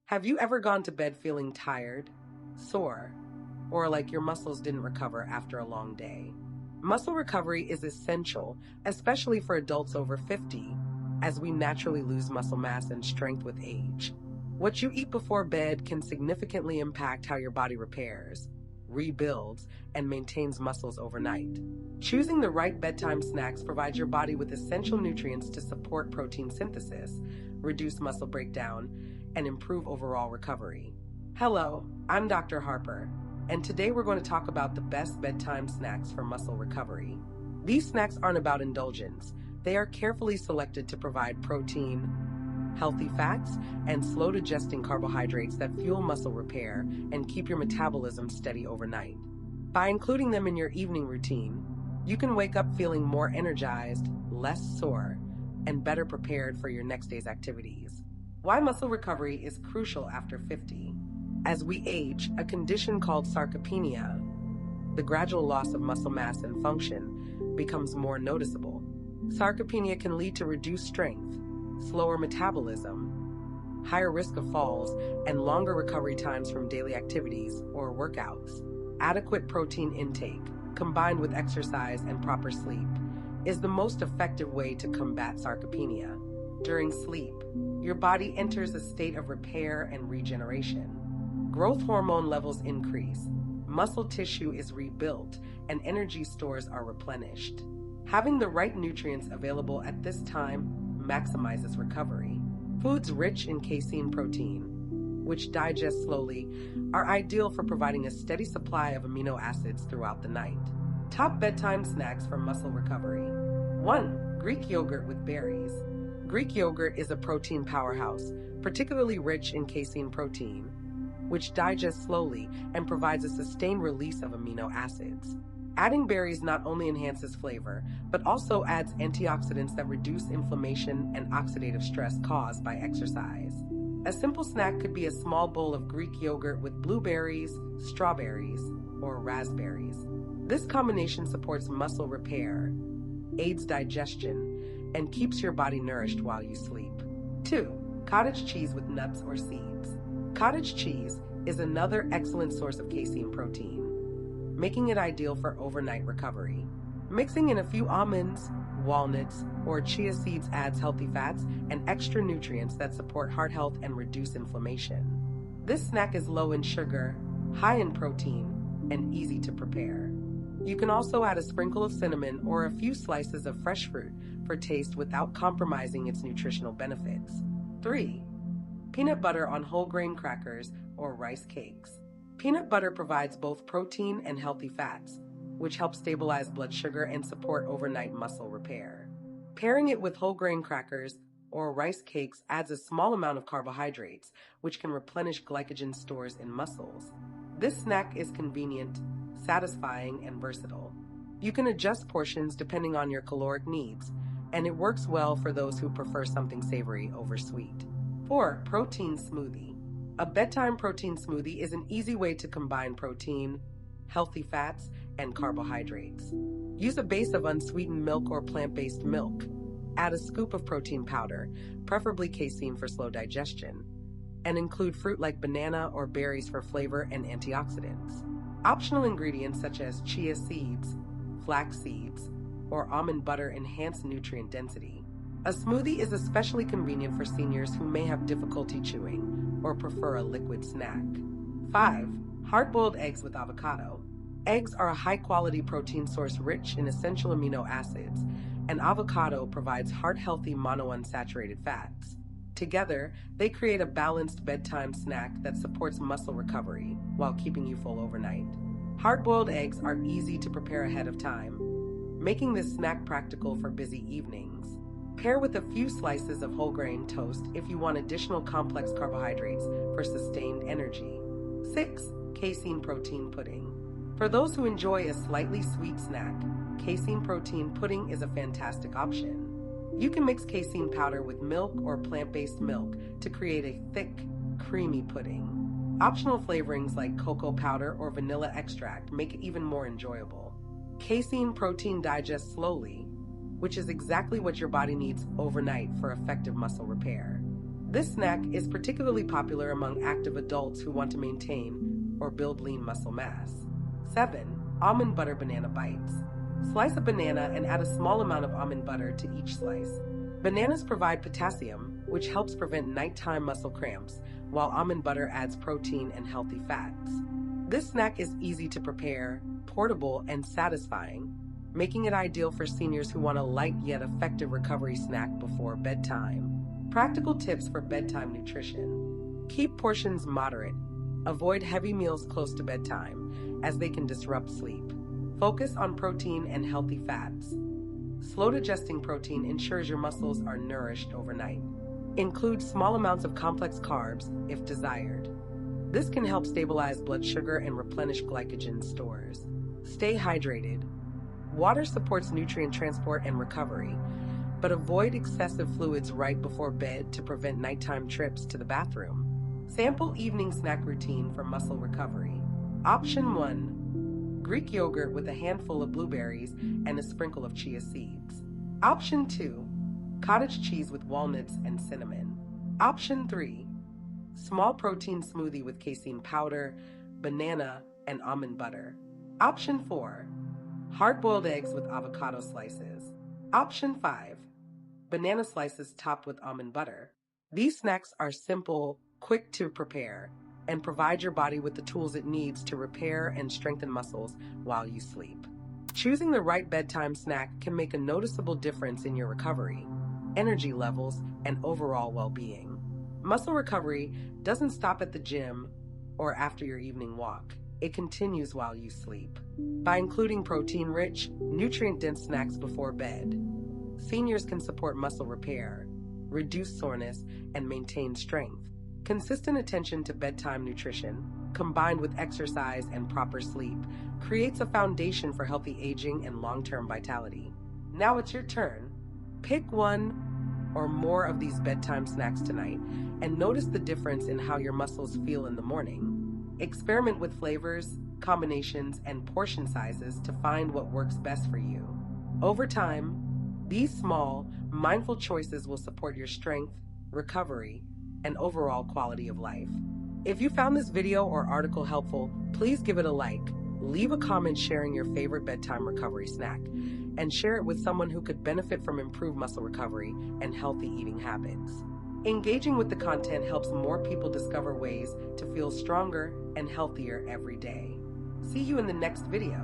Have you ever gone to bed feeling tired, sore, or like your muscles didn't recover after a long day? Muscle recovery is essential, especially for adults over 50, as we naturally lose muscle mass and strength with age. What you eat before bed can significantly impact how your body repairs, rebuilds, and maintains muscles overnight. Choosing the right bedtime snacks provides your body with essential nutrients to support protein synthesis, reduce muscle breakdown, and improve overall recovery. Hello, I'm Dr. Harper, and today we're going to talk about the best bedtime snacks for muscle recovery. These snacks aren't about indulgence. They are carefully selected to provide protein, healthy fats, and slow-digesting carbohydrates that fuel muscle repair and keep your metabolism steady overnight. By including them in your evening routine, you can wake up feeling more energized, less sore, and better prepared for your next day's activities. Why muscle recovery is crucial after 50. As we age, a condition called sarcopenia, the gradual loss of muscle mass and function, becomes more noticeable. Sarcopenia can lead to reduced strength, slower metabolism, higher risk of falls, and longer recovery times from daily activities or workouts. Adequate protein intake, combined with exercise and proper sleep, is the most effective way to combat sarcopenia. During sleep, your body enters a state of repair and regeneration. Growth hormone levels increase, muscle tissue is rebuilt, and energy stores are replenished. Having the right nutrients available at this time maximizes recovery. Foods rich in casein protein, which digest slowly, are ideal for providing a steady supply of amino acids throughout the night. Top bedtime snacks for muscle recovery. 1. Greek yogurt with berries. Greek yogurt is a protein powerhouse, particularly rich in casein protein, which digests slowly and provides a sustained release of amino acids. Adding berries not only enhances flavor, but also adds antioxidants that reduce inflammation and oxidative stress caused by exercise. A simple snack could be a small bowl of Greek yogurt with blueberries, strawberries, or raspberries. This combination supports muscle repair, aids digestion, and keeps your body nourished while you sleep. 2. Cottage cheese with nuts or seeds. Cottage cheese is another excellent source of casein protein, making it ideal for overnight recovery. Mixing in a few almonds, walnuts, or chia seeds adds healthy fats and extra nutrients that support heart health and reduce inflammation. This snack is low in sugar, high in protein, and easy to prepare. You can also add a sprinkle of cinnamon or a few slices of fresh fruit for taste without compromising its nutritional benefits. 3. Peanut butter on whole grain crackers or rice cakes. Peanut butter provides both protein and healthy fats, which help stabilize blood sugar and support overnight muscle repair. Pairing it with whole grain crackers or rice cakes adds a small amount of carbohydrates, which can replenish glycogen stores in muscles. This snack is convenient, satisfying, and versatile. You can adjust portions depending on your caloric needs, and it works well for those who prefer something savory over sweet. 4. Protein smoothie. A bedtime protein smoothie is an easy way to combine protein, healthy fats, and carbohydrates. Use a base of unsweetened milk or plant-based milk. Add a scoop of protein powder, preferably casein for slow digestion, and include fruit like banana or berries for flavor and antioxidants. Optional ingredients such as chia seeds, flax seeds, or almond butter enhance nutrient density. A smoothie is especially convenient for seniors who may have difficulty chewing or prefer a liquid snack. 5. Hard-boiled eggs with avocado. Eggs are a high-quality protein source rich in essential amino acids, and avocado provides heart-healthy monounsaturated fats. Together, they create a balanced bedtime snack that supports muscle recovery while keeping you full overnight. Hard-boiled eggs are easy to prepare ahead of time, making this snack practical for busy evenings. Pair with a few slices of whole grain toast if you want additional complex carbohydrates for sustained energy. 6. Casein Protein Pudding. For those who enjoy a slightly sweet snack, casein protein pudding is a fantastic option. You can mix casein powder with milk or plant-based milk to create a thick, creamy pudding. Optional flavorings like cocoa powder or vanilla extract make it even more enjoyable. Casein protein digests slowly, which is exactly what your body needs overnight for effective muscle repair. This snack is particularly popular among active adults who want to maintain or build lean muscle mass. 7. Almond Butter Banana Bites. Slice a banana and add a small amount of almond butter to each slice. Bananas provide potassium, which helps prevent nighttime muscle cramps, while almond butter adds protein and healthy fats. This snack is easy to prepare, portable, and satisfying, making it ideal for seniors who want a light yet effective recovery snack before bedtime. Practical tips for bedtime nutrition. Keep portions moderate. Avoid heavy meals close to bedtime, as they can disrupt sleep. Focus on protein and healthy fats. Slow digesting protein ensures your muscles are nourished overnight. Include small amounts of complex carbs if desired. This can help stabilize blood sugar and replenish glycogen stores. Stay hydrated. Water supports nutrient transport and recovery, but avoid excessive fluids right before bed to prevent nighttime trips to the bathroom. Sample evening snack routine for muscle recovery. Option 1. Greek yogurt with a handful of blueberries and a sprinkle of chia seeds. Option 2. Cottage cheese with walnuts and cinnamon. Option 3. Small protein smoothie with casein powder, banana, and almond butter. Option 4. Hard-boiled eggs with avocado slices. Option 5. Banana slices topped with almond butter. These snacks are simple, quick to prepare, and provide your body with the tools it needs to repair and strengthen muscles while you sleep. Choosing the right bedtime snack can make a noticeable difference in your recovery, energy levels, and overall well-being. Muscle recovery doesn't stop at the gym or after your evening walk. It continues while you sleep. By including protein-rich, nutrient-dense snacks before bed, seniors can support muscle repair, reduce soreness, and maintain strength. Consistent attention to bedtime nutrition, combined with exercise and proper sleep, creates a foundation for healthy aging and long-term vitality. Now it's your turn. Pick one or more of these bedtime snacks tonight and notice the difference in how your muscles feel in the morning. Experiment with flavors, combinations, and portion sizes to find what works best for you. Over time, these small, mindful choices will support your strength, recovery, and overall quality of life. If you found this video or article helpful, please give it a like, leave a comment sharing your favorite bedtime recovery snack, and share it with someone who could benefit from improved muscle recovery and healthy eating habits. Engaging with the content helps more people discover ways to feel stronger and healthier every day. See you in the next video.